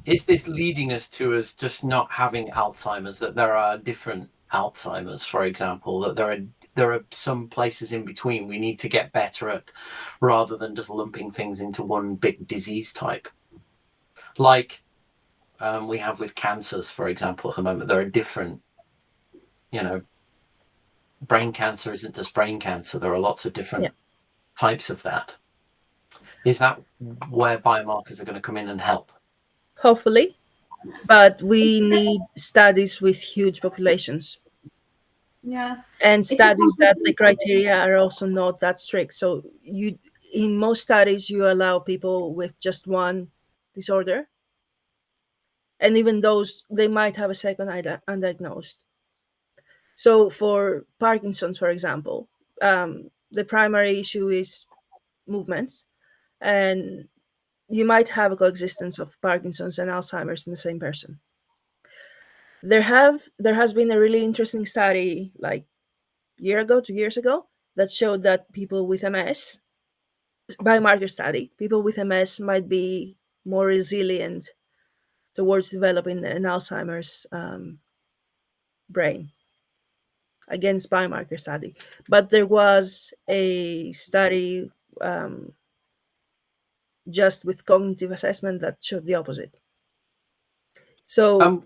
is this leading us to us just not having Alzheimer's, that there are different Alzheimer's, for example, that there are some places in between we need to get better at, rather than just lumping things into one big disease type, like we have with cancers, for example. At the moment, there are different, brain cancer isn't just brain cancer. There are lots of different types of that. Is that where biomarkers are going to come in and help? Hopefully, but we need studies with huge populations. Yes, and studies that the criteria are also not that strict. So in most studies, you allow people with just one disorder, and even those, they might have a second undiagnosed. So for Parkinson's, for example, the primary issue is movements, and you might have a coexistence of Parkinson's and Alzheimer's in the same person. There has been a really interesting study like year ago, 2 years ago, that showed that people with MS, biomarker study, people with MS might be more resilient towards developing an Alzheimer's brain, against biomarker study. But there was a study just with cognitive assessment that showed the opposite. So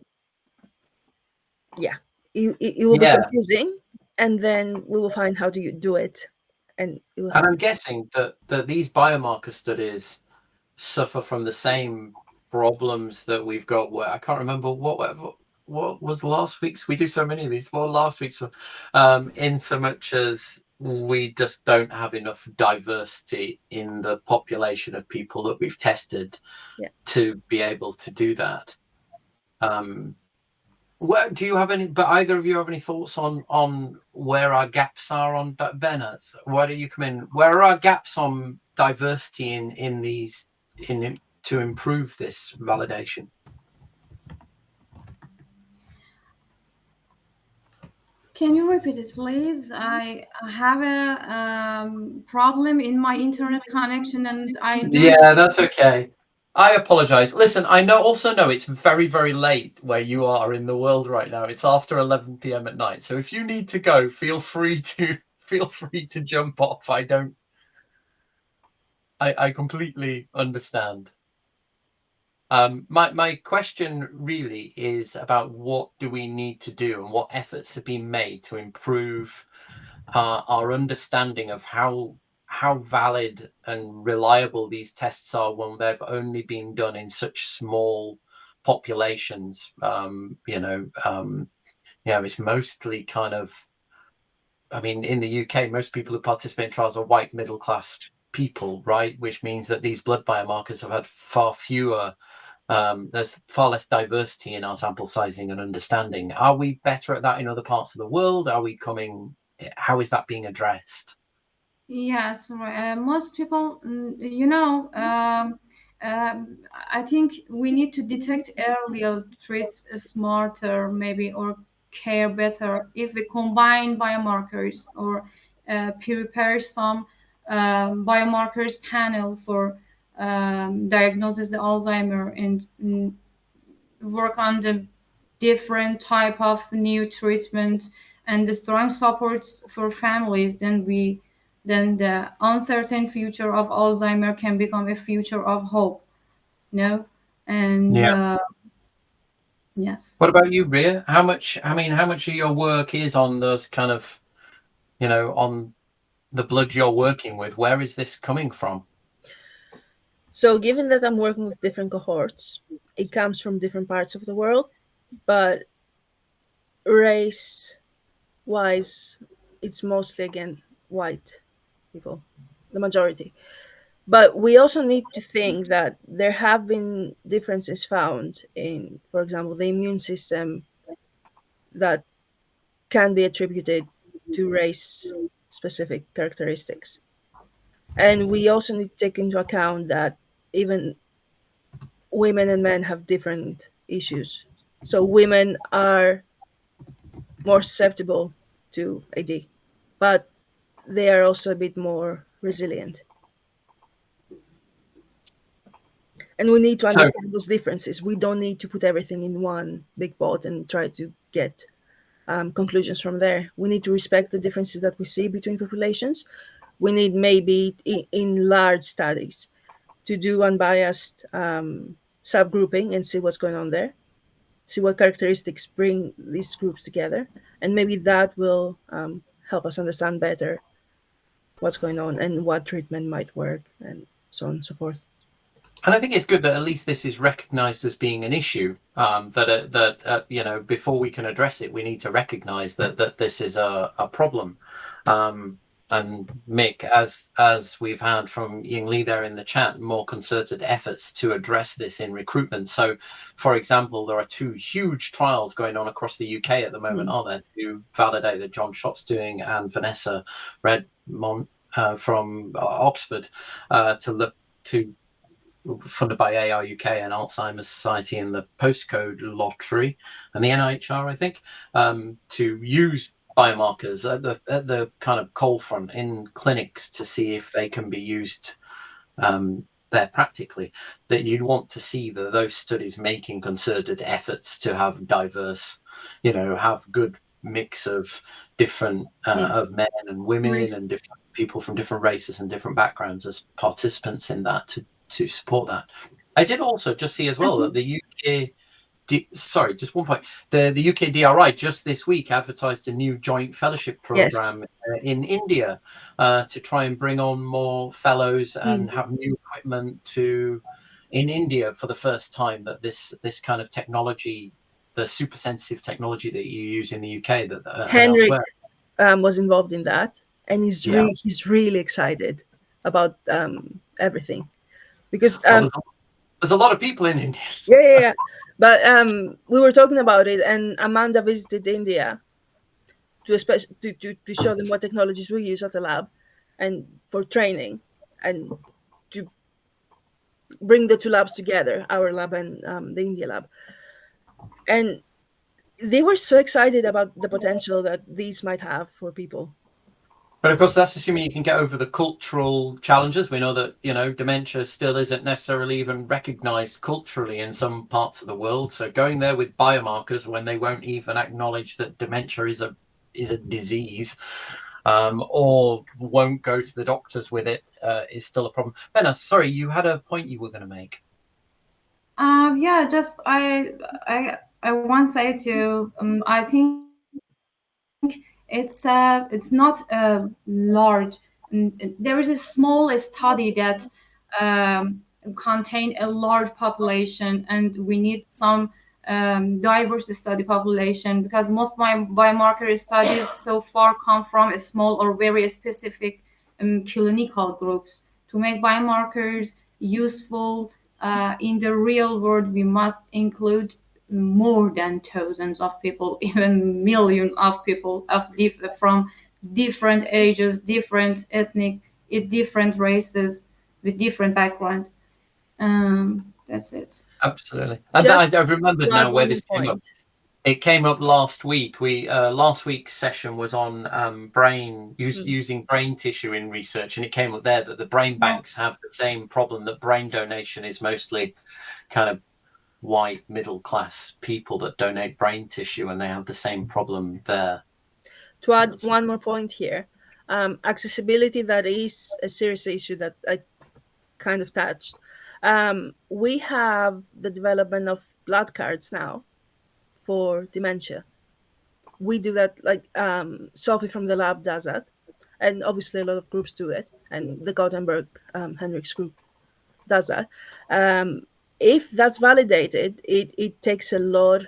yeah, it will be Yeah, confusing, and then we will find how to do it, and it will and help. I'm guessing that these biomarker studies suffer from the same problems that we've got. Where I can't remember what was last week's. We do so many of these. Well, last week's in so much as we just don't have enough diversity in the population of people that we've tested to be able to do that. Do you have any? But either of you have any thoughts on where our gaps are on Behnaz? Why do you come in? Where are our gaps on diversity in these to improve this validation? Can you repeat it, please? I have a problem in my internet connection, and I don't. Yeah, that's okay. I apologize. Listen, I also know it's very, very late where you are in the world right now. It's after 11 p.m. at night. So if you need to go, feel free to jump off. I completely understand. My question really is about what do we need to do and what efforts have been made to improve our understanding of how valid and reliable these tests are when they've only been done in such small populations. It's mostly kind of, I mean, in the UK, most people who participate in trials are white middle class people, right? Which means that these blood biomarkers have had far fewer. There's far less diversity in our sample sizing and understanding. Are we better at that in other parts of the world? How is that being addressed? Yes, most people, I think we need to detect earlier, treat smarter, maybe, or care better if we combine biomarkers or prepare some biomarkers panel for diagnosis the Alzheimer and work on the different type of new treatment and the strong supports for families, then the uncertain future of Alzheimer can become a future of hope. No, and Yeah. yes. What about you, Ria? How much of your work is on those kind of, on the blood you're working with? Where is this coming from? So given that I'm working with different cohorts, it comes from different parts of the world, but race wise, it's mostly again white people, the majority. But we also need to think that there have been differences found in, for example, the immune system that can be attributed to race specific characteristics. And we also need to take into account that even women and men have different issues. So women are more susceptible to AD, but they are also a bit more resilient. And we need to So, understand those differences. We don't need to put everything in one big pot and try to get conclusions from there. We need to respect the differences that we see between populations. We need maybe in large studies to do unbiased subgrouping and see what's going on there, see what characteristics bring these groups together, and maybe that will help us understand better what's going on and what treatment might work and so on and so forth. and I think it's good that at least this is recognised as being an issue. Before we can address it, we need to recognise that this is a problem. And Mick, as we've had from Ying Li there in the chat, more concerted efforts to address this in recruitment. So, for example, there are 2 huge trials going on across the UK at the moment, aren't there, to validate that John Schott's doing and Vanessa Redmond from Oxford to look to funded by AR UK and Alzheimer's Society and the postcode lottery and the NIHR, I think, to use biomarkers at the kind of cold front in clinics to see if they can be used there practically. That you'd want to see those studies making concerted efforts to have diverse, have good mix of different of men and women and different people from different races and different backgrounds as participants in that to support that. I did also just see as well that the UK just one point. The UK DRI just this week advertised a new joint fellowship program in India to try and bring on more fellows and have new equipment in India for the first time. That this kind of technology, the super sensitive technology that you use in the UK, that Henrik elsewhere, was involved in that, and he's really excited about everything because there's a lot of people in India. Yeah. But we were talking about it, and Amanda visited India to show them what technologies we use at the lab and for training and to bring the two labs together, our lab and the India lab. And they were so excited about the potential that these might have for people. But of course, that's assuming you can get over the cultural challenges. We know that, dementia still isn't necessarily even recognized culturally in some parts of the world. So going there with biomarkers when they won't even acknowledge that dementia is a disease, or won't go to the doctors with it, is still a problem. Behnaz, sorry, you had a point you were going to make. Just I want to say to I think it's not large. There is a small study that contain a large population, and we need some diverse study population, because most biomarker studies so far come from a small or very specific clinical groups. To make biomarkers useful in the real world, we must include more than thousands of people, even millions of people from different ages, different ethnic, different races, with different background. That's it. Absolutely. And I've remembered now where this came up. It came up last week. Last week's session was on brain using brain tissue in research, and it came up there that the brain banks have the same problem, that brain donation is mostly kind of white middle class people that donate brain tissue, and they have the same problem there. To add one more point here, accessibility, that is a serious issue that I kind of touched. We have the development of blood cards now for dementia. We do that, like Sophie from the lab does that, and obviously a lot of groups do it, and the Gothenburg Henrik's group does that. If that's validated, it takes a lot.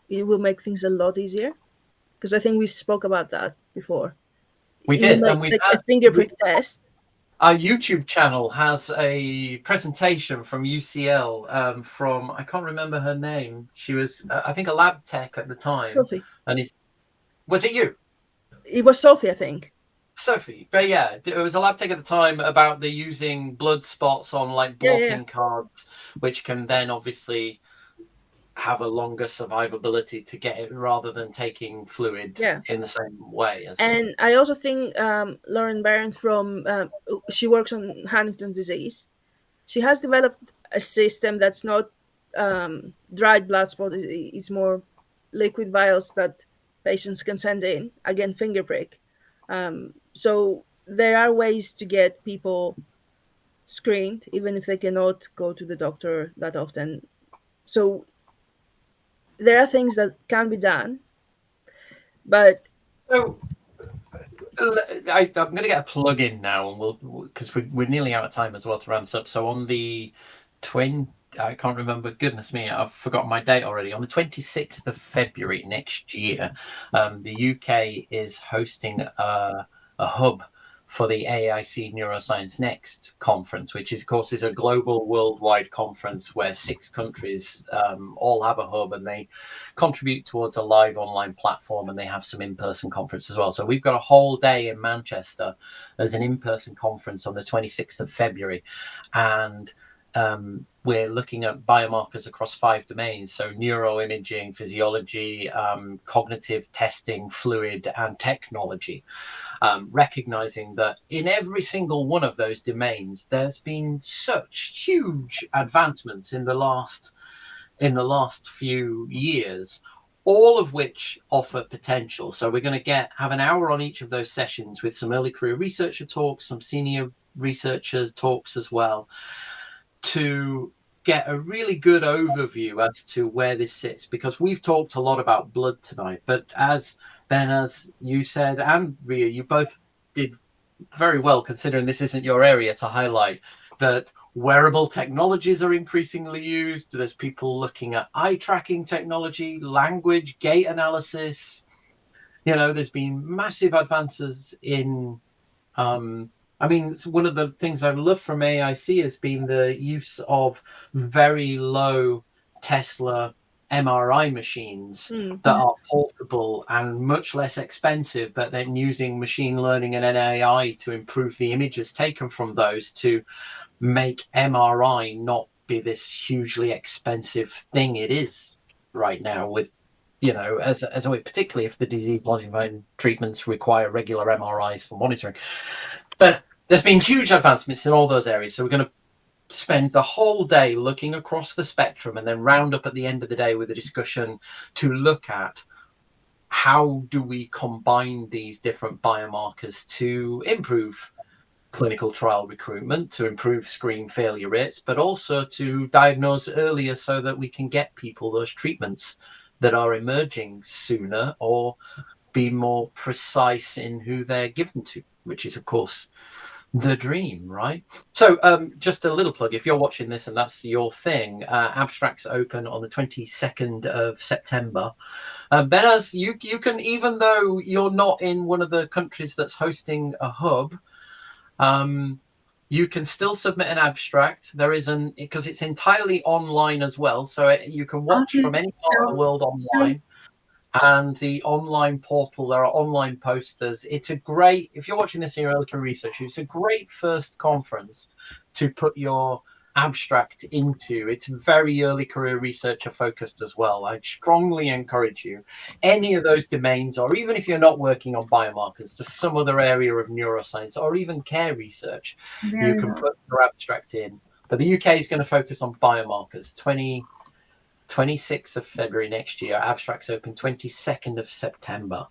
It will make things a lot easier, because I think we spoke about that before. We did, and we had a fingerprint test. Our YouTube channel has a presentation from UCL from, I can't remember her name. She was, I think, a lab tech at the time. Sophie. And was it you? It was Sophie, I think. Sophie, but yeah, it was a lab tech at the time about the using blood spots on like blotting cards, which can then obviously have a longer survivability to get it rather than taking fluid in the same way. And I also think Lauren Barron from, she works on Huntington's disease. She has developed a system that's not dried blood spot, it's more liquid vials that patients can send in, again, finger prick. So there are ways to get people screened, even if they cannot go to the doctor that often. So there are things that can be done, but I'm going to get a plug in now, and because we're nearly out of time as well to round this up. So on the I can't remember. Goodness me, I've forgotten my date already. On the 26th of February next year, the UK is hosting a hub for the AIC Neuroscience Next conference, which of course is a global worldwide conference where 6 countries all have a hub, and they contribute towards a live online platform, and they have some in-person conference as well. So we've got a whole day in Manchester as an in-person conference on the 26th of February. And we're looking at biomarkers across 5 domains. So neuroimaging, physiology, cognitive testing, fluid, and technology. Recognizing that in every single one of those domains, there's been such huge advancements in the last few years, all of which offer potential. So we're going to have an hour on each of those sessions with some early career researcher talks, some senior researchers talks as well, to get a really good overview as to where this sits, because we've talked a lot about blood tonight, but as Behnaz, you said, and Ria, you both did very well, considering this isn't your area, to highlight that wearable technologies are increasingly used. There's people looking at eye tracking technology, language, gait analysis. There's been massive advances in one of the things I've loved from AIC has been the use of very low Tesla MRI machines that are portable and much less expensive, but then using machine learning and AI to improve the images taken from those to make MRI not be this hugely expensive thing it is right now, with as a way, particularly if the disease-modifying treatments require regular MRIs for monitoring. But there's been huge advancements in all those areas. So we're going to spend the whole day looking across the spectrum and then round up at the end of the day with a discussion to look at how do we combine these different biomarkers to improve clinical trial recruitment, to improve screen failure rates, but also to diagnose earlier so that we can get people those treatments that are emerging sooner, or be more precise in who they're given to, which is, of course, the dream, right? So just a little plug, if you're watching this and that's your thing, abstracts open on the 22nd of September. Behnaz, you can, even though you're not in one of the countries that's hosting a hub, you can still submit an abstract. There is because it's entirely online as well, so you can watch from any part of the world online. And the online portal, there are online posters. It's a great, if you're watching this in your early career research, it's a great first conference to put your abstract into. It's very early career researcher focused as well. I'd strongly encourage you, any of those domains, or even if you're not working on biomarkers, just some other area of neuroscience or even care research, you can put your abstract in. But the UK is going to focus on biomarkers. 26th of February next year. Abstracts open 22nd of September.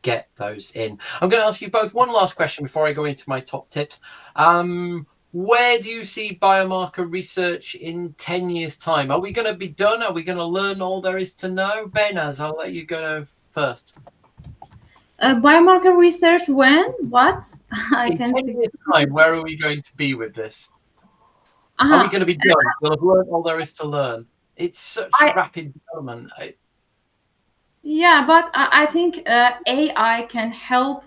Get those in. I'm going to ask you both one last question before I go into my top tips. Where do you see biomarker research in 10 years' time? Are we going to be done? Are we going to learn all there is to know? Behnaz, I'll let you go first. Biomarker research when? What? In 10 years' time, where are we going to be with this? Are we going to be done? We'll have learned all there is to learn. It's such rapid development. Yeah, but I think AI can help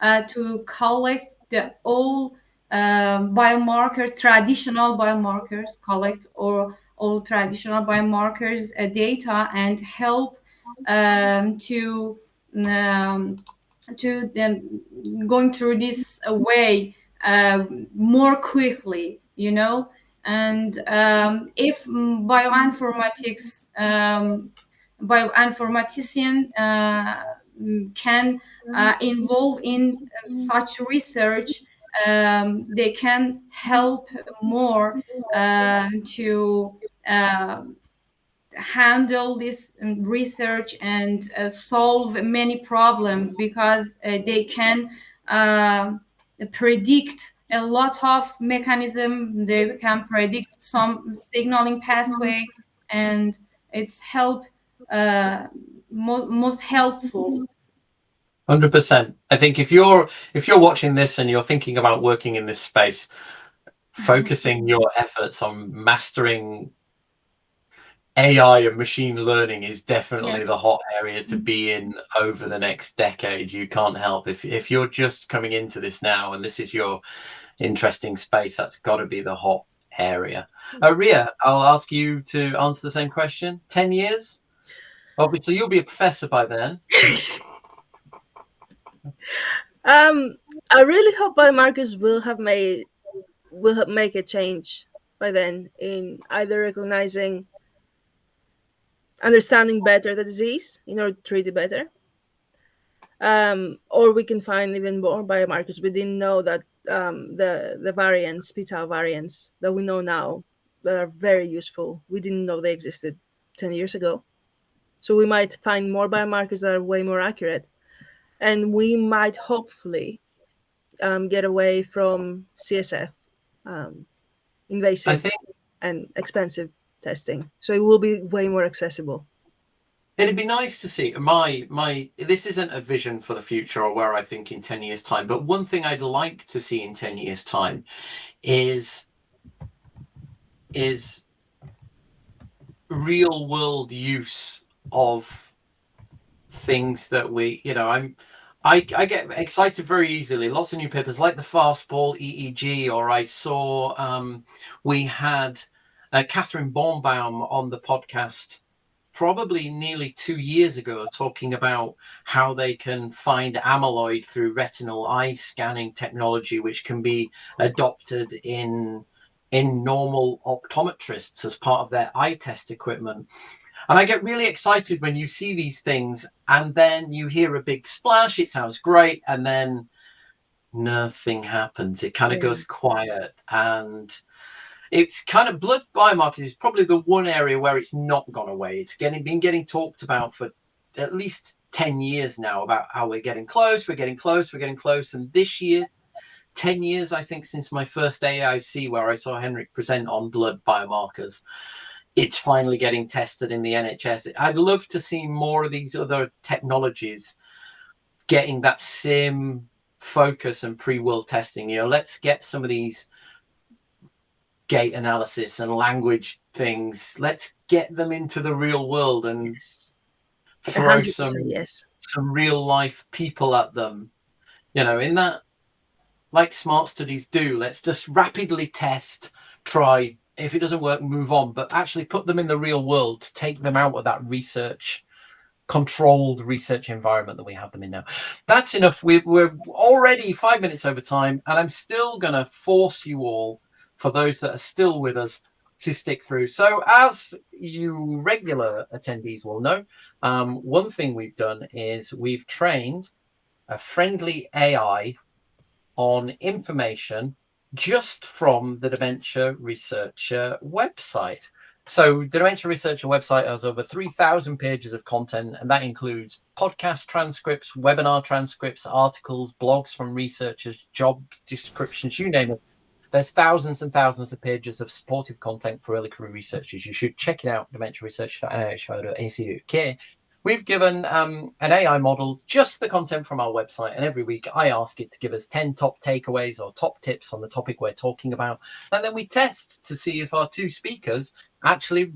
to collect all biomarkers, traditional biomarkers, collect all traditional biomarkers data and help to going through this way more quickly, And if bioinformatician can involve in such research, they can help more to handle this research and solve many problems, because they can predict a lot of mechanism. They can predict some signaling pathway, and it's most helpful. 100%. I think if you're watching this and you're thinking about working in this space, focusing your efforts on mastering AI and machine learning is definitely the hot area to be in over the next decade. You can't help if you're just coming into this now and this is your interesting space, that's got to be the hot area. Ria, I'll ask you to answer the same question. 10 years? Obviously, you'll be a professor by then. I really hope biomarkers will make a change by then in either understanding better the disease in order to treat it better, or we can find even more biomarkers. We didn't know that the variants, p-tau variants that we know now that are very useful, we didn't know they existed 10 years ago. So we might find more biomarkers that are way more accurate, and we might hopefully get away from CSF, I invasive think and expensive testing. So it will be way more accessible. it'd be nice to see this isn't a vision for the future or where I think in 10 years time, but one thing I'd like to see in 10 years time is real world use of things that I get excited very easily. Lots of new papers like the fastball EEG, or I saw we had Catherine Bornbaum on the podcast probably nearly 2 years ago, talking about how they can find amyloid through retinal eye scanning technology, which can be adopted in normal optometrists as part of their eye test equipment. And I get really excited when you see these things and then you hear a big splash, it sounds great, and then nothing happens. It kind of goes quiet. And it's kind of, blood biomarkers is probably the one area where it's not gone away. It's been getting talked about for at least 10 years now, about how we're getting close. And this year, 10 years, I think, since my first AIC where I saw Henrik present on blood biomarkers, it's finally getting tested in the NHS. I'd love to see more of these other technologies getting that same focus and pre-will testing. Let's get some of these gait analysis and language things, let's get them into the real world and throw some real life people at them, in that, like smart studies do. Let's just rapidly test, try, if it doesn't work, move on, but actually put them in the real world to take them out of that controlled research environment that we have them in now. That's enough. We're already 5 minutes over time, and I'm still going to force you all, for those that are still with us, to stick through. So as you regular attendees will know, one thing we've done is we've trained a friendly AI on information just from the Dementia Researcher website. So the Dementia Researcher website has over 3,000 pages of content, and that includes podcast transcripts, webinar transcripts, articles, blogs from researchers, job descriptions, you name it. There's thousands and thousands of pages of supportive content for early career researchers. You should check it out, dementiaresearch.nhr.ac.uk. We've given an AI model just the content from our website, and every week I ask it to give us 10 top takeaways or top tips on the topic we're talking about. And then we test to see if our two speakers actually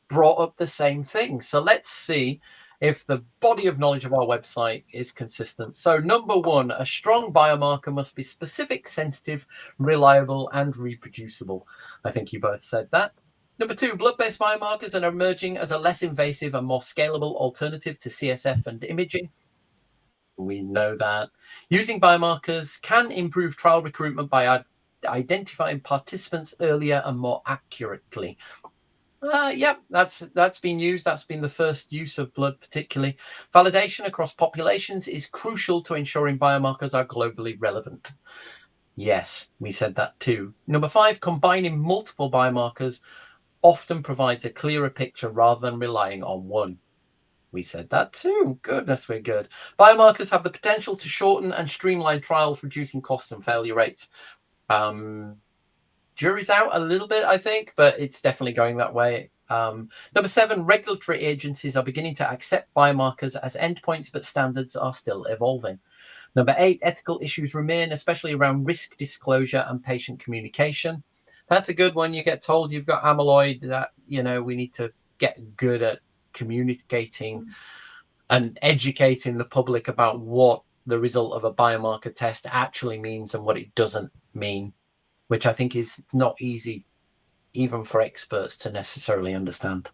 brought up the same thing. So let's see if the body of knowledge of our website is consistent. So number one, a strong biomarker must be specific, sensitive, reliable, and reproducible. I think you both said that. Number two, blood-based biomarkers are emerging as a less invasive and more scalable alternative to CSF and imaging. We know that. Using biomarkers can improve trial recruitment by identifying participants earlier and more accurately. That's been used. That's been the first use of blood, particularly. Validation across populations is crucial to ensuring biomarkers are globally relevant. Yes, we said that too. Number five, combining multiple biomarkers often provides a clearer picture rather than relying on one. We said that too. Goodness, we're good. Biomarkers have the potential to shorten and streamline trials, reducing costs and failure rates. Jury's out a little bit, I think, but it's definitely going that way. Number seven, regulatory agencies are beginning to accept biomarkers as endpoints, but standards are still evolving. Number eight, ethical issues remain, especially around risk disclosure and patient communication. That's a good one. You get told you've got amyloid, that, we need to get good at communicating and educating the public about what the result of a biomarker test actually means and what it doesn't mean, which I think is not easy even for experts to necessarily understand.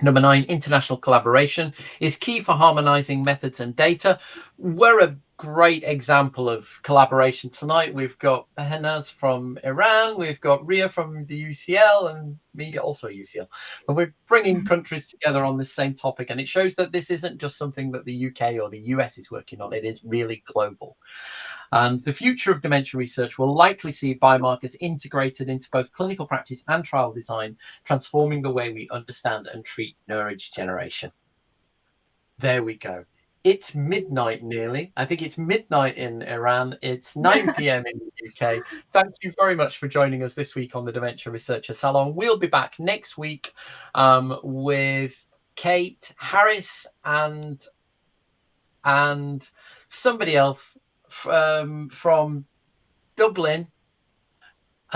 Number 9, international collaboration is key for harmonizing methods and data. We're a great example of collaboration tonight. We've got Behnaz from Iran, we've got Ria from the UCL, and me also UCL. And we're bringing countries together on this same topic, and it shows that this isn't just something that the UK or the US is working on, it is really global. And the future of dementia research will likely see biomarkers integrated into both clinical practice and trial design, transforming the way we understand and treat neurodegeneration. There we go. It's midnight nearly. I think it's midnight in Iran. It's 9 p.m. in the UK. Thank you very much for joining us this week on the Dementia Researcher Salon. We'll be back next week with Kate Harris and somebody else from Dublin,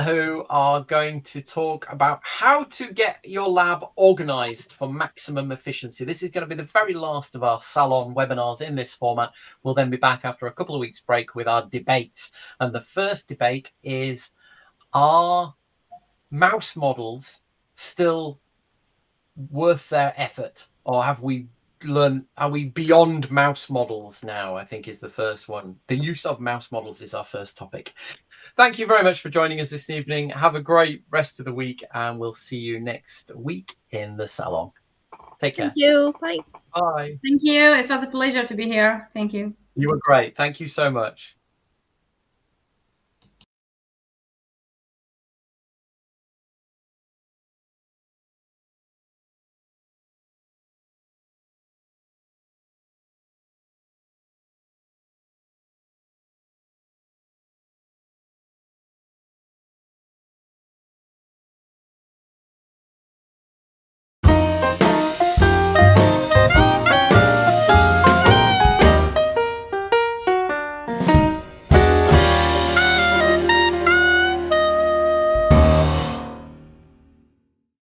who are going to talk about how to get your lab organized for maximum efficiency. This is going to be the very last of our Salon webinars in this format. We'll then be back after a couple of weeks break with our debates. And the first debate is, are mouse models still worth their effort? Or have we learned, are we beyond mouse models now? I think is the first one. The use of mouse models is our first topic. Thank you very much for joining us this evening. Have a great rest of the week, and we'll see you next week in the Salon. Take care. Thank you. Bye. Bye. Thank you. It was a pleasure to be here. Thank you. You were great. Thank you so much.